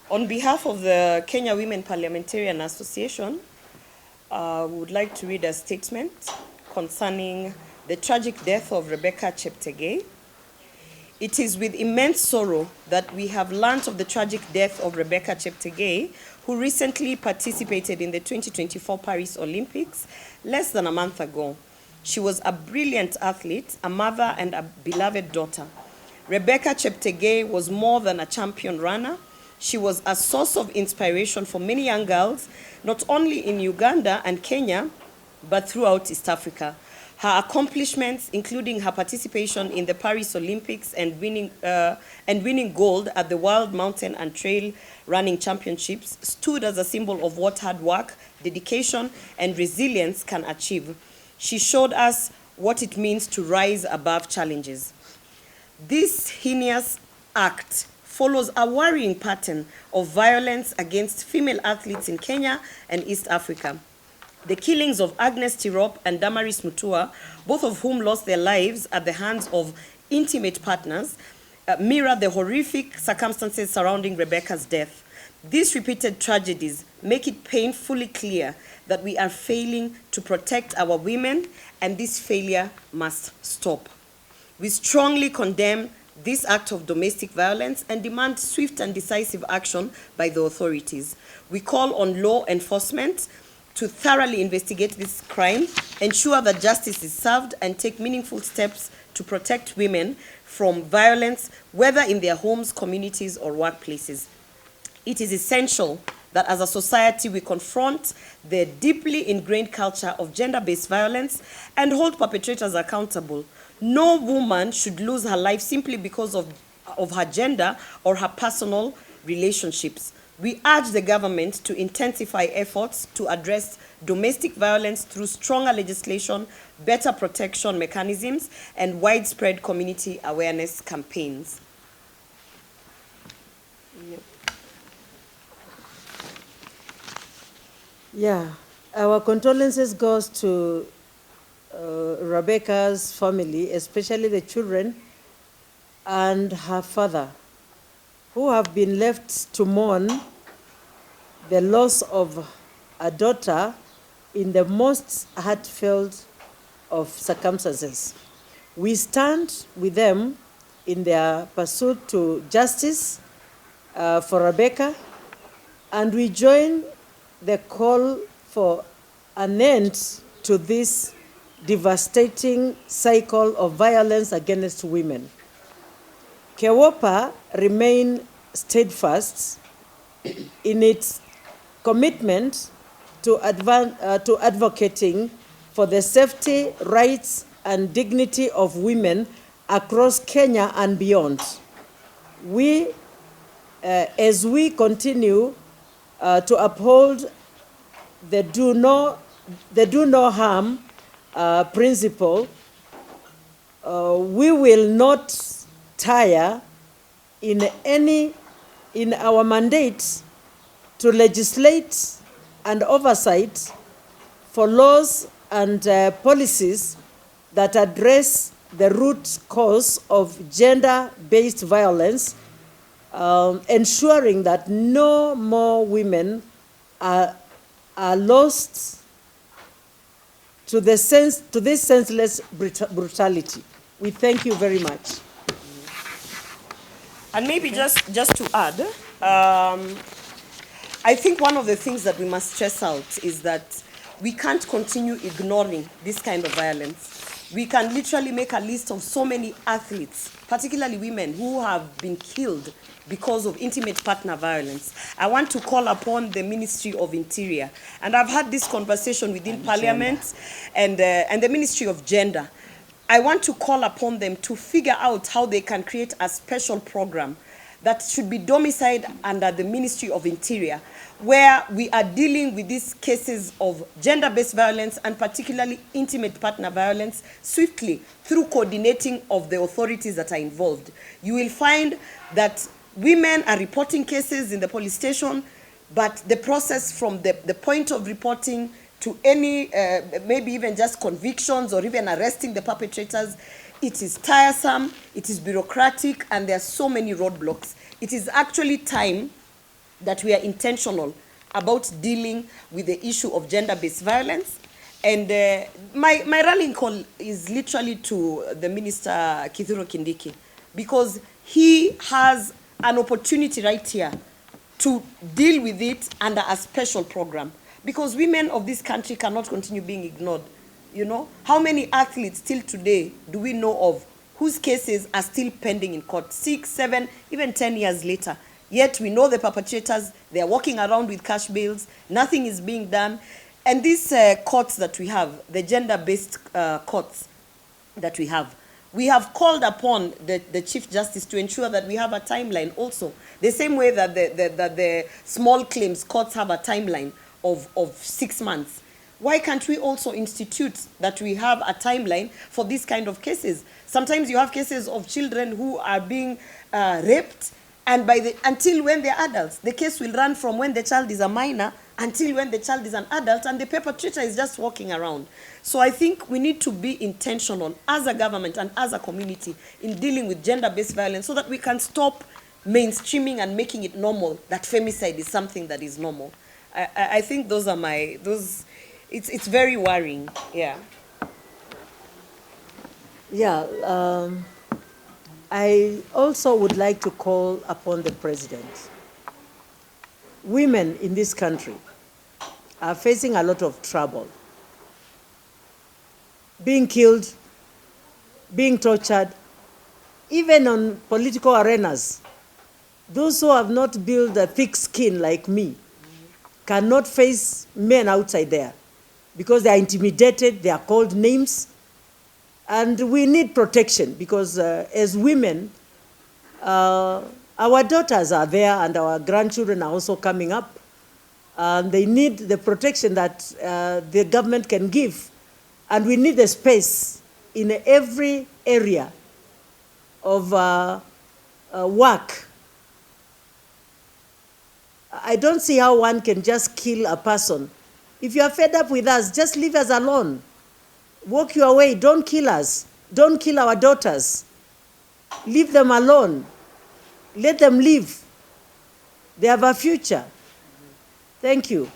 On behalf of the Kenya Women Parliamentarian Association, we would like to read a statement concerning the tragic death of Rebecca Cheptegei. It is with immense sorrow that we have learned of the tragic death of Rebecca Cheptegei, who recently participated in the 2024 Paris Olympics less than a month ago. She was a brilliant athlete, a mother, and a beloved daughter. Rebecca Cheptegei was more than a champion runner. She was a source of inspiration for many young girls, not only in Uganda and Kenya, but throughout East Africa. Her accomplishments, including her participation in the Paris Olympics and winning gold at the World Mountain and Trail Running Championships, stood as a symbol of what hard work, dedication, and resilience can achieve. She showed us what it means to rise above challenges. This heinous act follows a worrying pattern of violence against female athletes in Kenya and East Africa. The killings of Agnes Tirop and Damaris Mutua, both of whom lost their lives at the hands of intimate partners, mirror the horrific circumstances surrounding Rebecca's death. These repeated tragedies make it painfully clear that we are failing to protect our women, and this failure must stop. We strongly condemn this act of domestic violence and demand swift and decisive action by the authorities. We call on law enforcement to thoroughly investigate this crime, ensure that justice is served, and take meaningful steps to protect women from violence, whether in their homes, communities, or workplaces. It is essential that as a society we confront the deeply ingrained culture of gender-based violence and hold perpetrators accountable. No woman should lose her life simply because of her gender or her personal relationships. We urge the government to intensify efforts to address domestic violence through stronger legislation, better protection mechanisms, and widespread community awareness campaigns. Yep. Yeah, our condolences goes to Rebecca's family, especially the children and her father, who have been left to mourn the loss of a daughter in the most heartfelt of circumstances. We stand with them in their pursuit to justice for Rebecca, and we join the call for an end to this devastating cycle of violence against women. KEWOPA remains steadfast in its commitment to advocating for the safety, rights, and dignity of women across Kenya and beyond. As we continue to uphold the do no harm principle, we will not tire in our mandate to legislate and oversight for laws and policies that address the root cause of gender-based violence, ensuring that no more women are lost to this senseless brutality. We thank you very much. And maybe just to add, I think one of the things that we must stress out is that we can't continue ignoring this kind of violence. We can literally make a list of so many athletes, particularly women, who have been killed because of intimate partner violence. I want to call upon the Ministry of Interior, and I've had this conversation within Parliament and the Ministry of Gender. I want to call upon them to figure out how they can create a special program that should be domiciled under the Ministry of Interior, where we are dealing with these cases of gender-based violence and particularly intimate partner violence swiftly through coordinating of the authorities that are involved. You will find that women are reporting cases in the police station, but the process from the point of reporting to any, maybe even just convictions or even arresting the perpetrators, it is tiresome, it is bureaucratic, and there are so many roadblocks. It is actually time that we are intentional about dealing with the issue of gender-based violence. And my rallying call is literally to the Minister Kithure Kindiki, because he has an opportunity right here to deal with it under a special program. Because women of this country cannot continue being ignored. You know, how many athletes till today do we know of whose cases are still pending in court, 6, 7, even 10 years later? Yet we know the perpetrators, they are walking around with cash bills, nothing is being done. And these courts that we have, the gender-based courts that we have called upon the Chief Justice to ensure that we have a timeline also. The same way that the small claims courts have a timeline of 6 months. Why can't we also institute that we have a timeline for these kind of cases? Sometimes you have cases of children who are being raped, and until when they're adults. The case will run from when the child is a minor until when the child is an adult, and the perpetrator is just walking around. So I think we need to be intentional as a government and as a community in dealing with gender-based violence so that we can stop mainstreaming and making it normal that femicide is something that is normal. I think those are it's very worrying, yeah. Yeah, I also would like to call upon the president. Women in this country are facing a lot of trouble. Being killed, being tortured, even on political arenas. Those who have not built a thick skin like me cannot face men outside there because they are intimidated, they are called names, and we need protection because as women, our daughters are there and our grandchildren are also coming up. And they need the protection that the government can give. And we need the space in every area of work. I don't see how one can just kill a person. If you are fed up with us, just leave us alone. Walk your way, don't kill us. Don't kill our daughters. Leave them alone. Let them live. They have a future. Thank you.